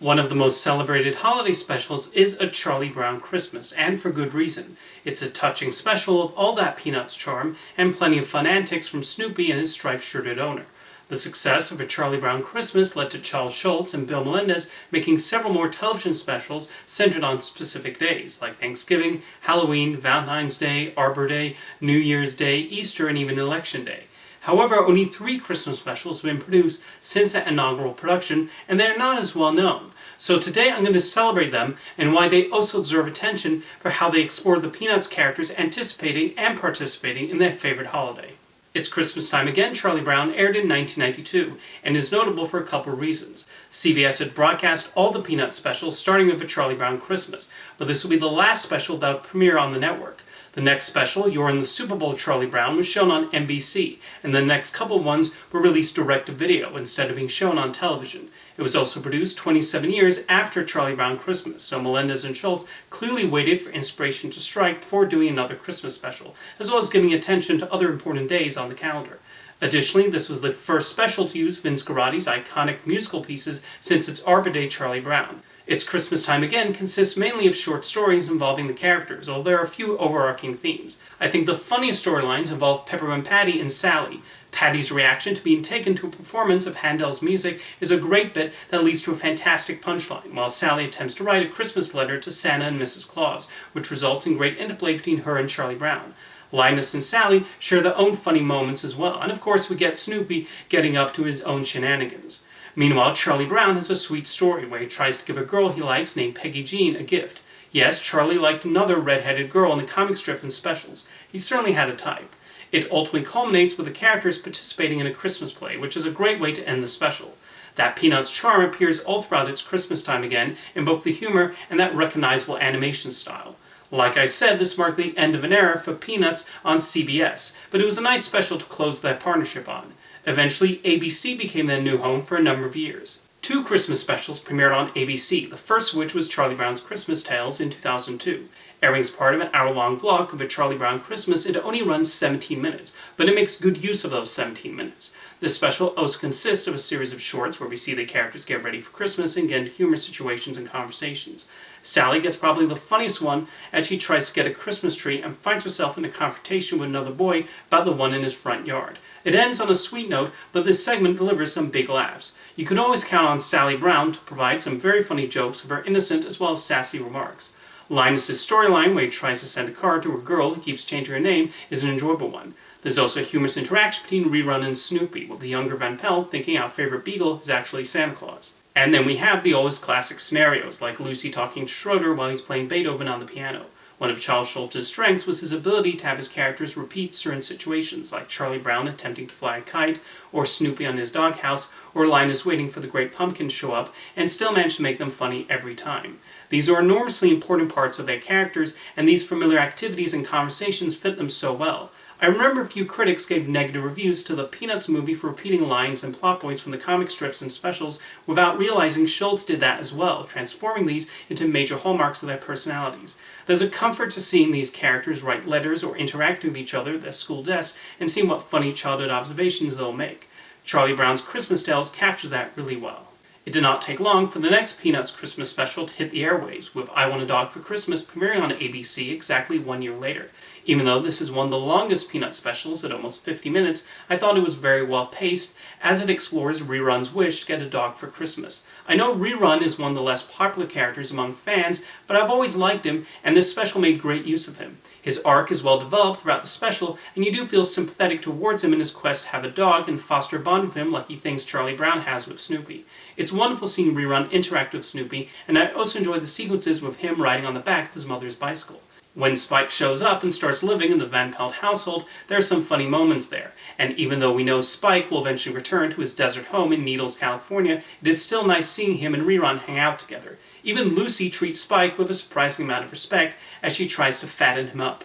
One of the most celebrated holiday specials is A Charlie Brown Christmas, and for good reason. It's a touching special of all that Peanuts charm, and plenty of fun antics from Snoopy and his striped-shirted owner. The success of A Charlie Brown Christmas led to Charles Schulz and Bill Melendez making several more television specials centered on specific days, like Thanksgiving, Halloween, Valentine's Day, Arbor Day, New Year's Day, Easter, and even Election Day. However, only 3 Christmas specials have been produced since that inaugural production, and they're not as well known. So today I'm going to celebrate them and why they also deserve attention for how they explore the Peanuts characters anticipating and participating in their favorite holiday. It's Christmastime Again, Charlie Brown aired in 1992 and is notable for a couple of reasons. CBS had broadcast all the Peanuts specials starting with A Charlie Brown Christmas, but this will be the last special that would premiere on the network. The next special, You're in the Super Bowl, Charlie Brown, was shown on NBC, and the next couple ones were released direct-to-video instead of being shown on television. It was also produced 27 years after Charlie Brown Christmas, so Melendez and Schulz clearly waited for inspiration to strike before doing another Christmas special, as well as giving attention to other important days on the calendar. Additionally, this was the first special to use Vince Guaraldi's iconic musical pieces since its Arbor Day Charlie Brown. It's Christmastime Again consists mainly of short stories involving the characters, although there are a few overarching themes. I think the funniest storylines involve Peppermint Patty and Sally. Patty's reaction to being taken to a performance of Handel's music is a great bit that leads to a fantastic punchline, while Sally attempts to write a Christmas letter to Santa and Mrs. Claus, which results in great interplay between her and Charlie Brown. Linus and Sally share their own funny moments as well, and of course we get Snoopy getting up to his own shenanigans. Meanwhile, Charlie Brown has a sweet story where he tries to give a girl he likes named Peggy Jean a gift. Yes, Charlie liked another red-headed girl in the comic strip and specials. He certainly had a type. It ultimately culminates with the characters participating in a Christmas play, which is a great way to end the special. That Peanuts charm appears all throughout It's Christmastime Again in both the humor and that recognizable animation style. Like I said, this marked the end of an era for Peanuts on CBS, but it was a nice special to close that partnership on. Eventually, ABC became their new home for a number of years. 2 Christmas specials premiered on ABC, the first of which was Charlie Brown's Christmas Tales in 2002. Airing as part of an hour-long vlog of A Charlie Brown Christmas, it only runs 17 minutes, but it makes good use of those 17 minutes. This special also consists of a series of shorts where we see the characters get ready for Christmas and get into humorous situations and conversations. Sally gets probably the funniest one as she tries to get a Christmas tree and finds herself in a confrontation with another boy about the one in his front yard. It ends on a sweet note, but this segment delivers some big laughs. You can always count on Sally Brown to provide some very funny jokes of her innocent as well as sassy remarks. Linus' storyline, where he tries to send a card to a girl who keeps changing her name, is an enjoyable one. There's also a humorous interaction between Rerun and Snoopy, with the younger Van Pelt thinking our favorite beagle is actually Santa Claus. And then we have the always classic scenarios, like Lucy talking to Schroeder while he's playing Beethoven on the piano. One of Charles Schulz's strengths was his ability to have his characters repeat certain situations, like Charlie Brown attempting to fly a kite, or Snoopy on his doghouse, or Linus waiting for the Great Pumpkin to show up, and still manage to make them funny every time. These are enormously important parts of their characters, and these familiar activities and conversations fit them so well. I remember a few critics gave negative reviews to the Peanuts movie for repeating lines and plot points from the comic strips and specials without realizing Schulz did that as well, transforming these into major hallmarks of their personalities. There's a comfort to seeing these characters write letters or interact with each other at their school desks and seeing what funny childhood observations they'll make. Charlie Brown's Christmas Tales captures that really well. It did not take long for the next Peanuts Christmas special to hit the airwaves, with I Want a Dog for Christmas premiering on ABC exactly 1 year later. Even though this is one of the longest Peanuts specials at almost 50 minutes, I thought it was very well paced, as it explores Rerun's wish to get a dog for Christmas. I know Rerun is one of the less popular characters among fans, but I've always liked him, and this special made great use of him. His arc is well developed throughout the special, and you do feel sympathetic towards him in his quest to have a dog and foster a bond with him like he thinks Charlie Brown has with Snoopy. It's wonderful seeing Rerun interact with Snoopy, and I also enjoy the sequences with him riding on the back of his mother's bicycle. When Spike shows up and starts living in the Van Pelt household, there are some funny moments there, and even though we know Spike will eventually return to his desert home in Needles, California, it is still nice seeing him and Rerun hang out together. Even Lucy treats Spike with a surprising amount of respect as she tries to fatten him up.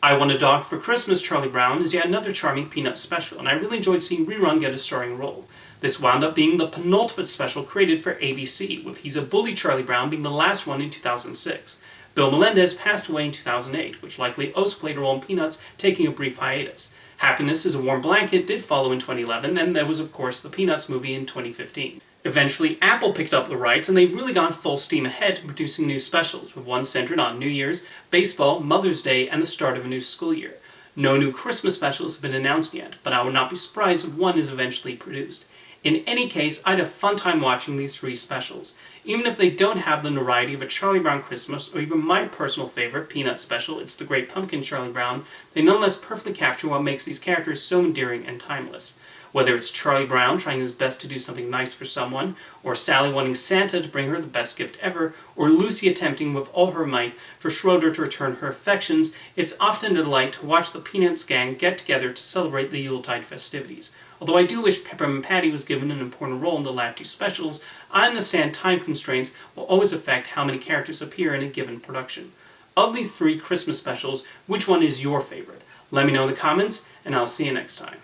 I Want a Dog for Christmas, Charlie Brown is yet another charming Peanuts special, and I really enjoyed seeing Rerun get a starring role. This wound up being the penultimate special created for ABC, with He's a Bully, Charlie Brown being the last one in 2006. Bill Melendez passed away in 2008, which likely also played a role in Peanuts, taking a brief hiatus. Happiness is a Warm Blanket did follow in 2011, and there was of course the Peanuts movie in 2015. Eventually, Apple picked up the rights, and they've really gone full steam ahead in producing new specials, with one centered on New Year's, baseball, Mother's Day, and the start of a new school year. No new Christmas specials have been announced yet, but I would not be surprised if one is eventually produced. In any case, I'd have a fun time watching these three specials. Even if they don't have the notoriety of a Charlie Brown Christmas, or even my personal favorite, Peanut special, It's the Great Pumpkin Charlie Brown, they nonetheless perfectly capture what makes these characters so endearing and timeless. Whether it's Charlie Brown trying his best to do something nice for someone, or Sally wanting Santa to bring her the best gift ever, or Lucy attempting with all her might for Schroeder to return her affections, it's often a delight to watch the Peanuts gang get together to celebrate the Yuletide festivities. Although I do wish Peppermint Patty was given an important role in the last two specials, I understand time constraints will always affect how many characters appear in a given production. Of these three Christmas specials, which one is your favorite? Let me know in the comments, and I'll see you next time.